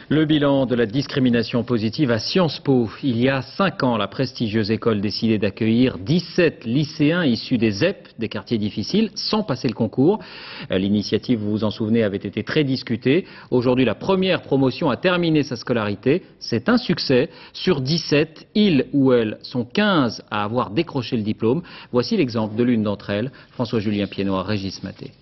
Le bilan de la discrimination positive à Sciences Po. Il y a 5 ans, la prestigieuse école décidait d'accueillir 17 lycéens issus des ZEP, des quartiers difficiles, sans passer le concours. L'initiative, vous vous en souvenez, avait été très discutée. Aujourd'hui, la première promotion a terminé sa scolarité. C'est un succès. Sur 17, ils ou elles sont 15 à avoir décroché le diplôme. Voici l'exemple de l'une d'entre elles, François-Julien Piednoir, Régis Maté.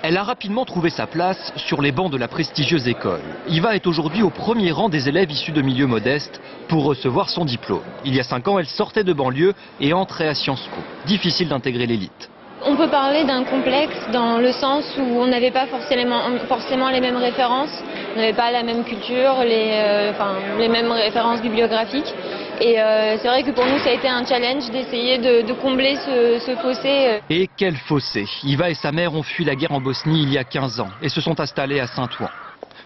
Elle a rapidement trouvé sa place sur les bancs de la prestigieuse école. Iva est aujourd'hui au premier rang des élèves issus de milieux modestes pour recevoir son diplôme. Il y a 5 ans, elle sortait de banlieue et entrait à Sciences Po. Difficile d'intégrer l'élite. On peut parler d'un complexe dans le sens où on n'avait pas forcément les mêmes références, on n'avait pas la même culture, les mêmes références bibliographiques. Et c'est vrai que pour nous ça a été un challenge d'essayer de combler ce fossé. Et quel fossé! Iva et sa mère ont fui la guerre en Bosnie il y a 15 ans et se sont installés à Saint-Ouen.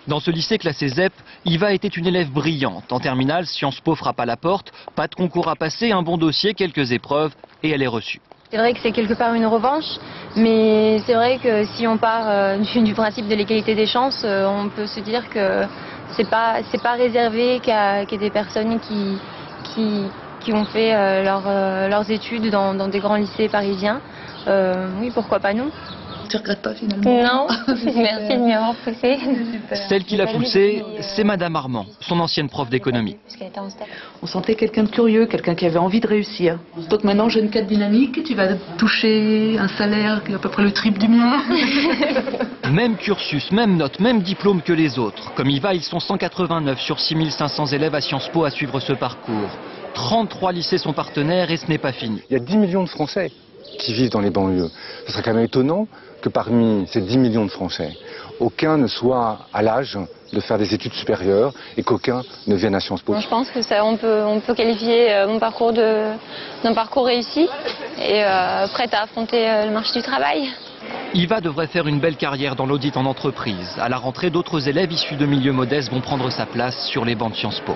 Dans ce lycée classé ZEP, Iva était une élève brillante. En terminale, Sciences Po frappe à la porte, pas de concours à passer, un bon dossier, quelques épreuves et elle est reçue. C'est vrai que c'est quelque part une revanche, mais c'est vrai que si on part du principe de l'égalité des chances, on peut se dire que c'est pas réservé qu'à des personnes qui ont fait leurs études dans des grands lycées parisiens. Oui, pourquoi pas nous? Tu regrettes pas finalement? Non, merci de m'y avoir poussé. Celle qui l'a poussée, c'est Madame Armand, son ancienne prof d'économie. On sentait quelqu'un de curieux, quelqu'un qui avait envie de réussir. Donc maintenant, jeune cadre dynamique, tu vas toucher un salaire qui est à peu près le triple du mien. Même cursus, même note, même diplôme que les autres. Comme Iva, ils sont 189 sur 6500 élèves à Sciences Po à suivre ce parcours. 33 lycées sont partenaires et ce n'est pas fini. Il y a 10 millions de Français qui vivent dans les banlieues. Ce serait quand même étonnant que parmi ces 10 millions de Français, aucun ne soit à l'âge de faire des études supérieures et qu'aucun ne vienne à Sciences Po. Je pense que on peut qualifier mon parcours d'un parcours réussi et prête à affronter le marché du travail. Iva devrait faire une belle carrière dans l'audit en entreprise. À la rentrée, d'autres élèves issus de milieux modestes vont prendre sa place sur les bancs de Sciences Po.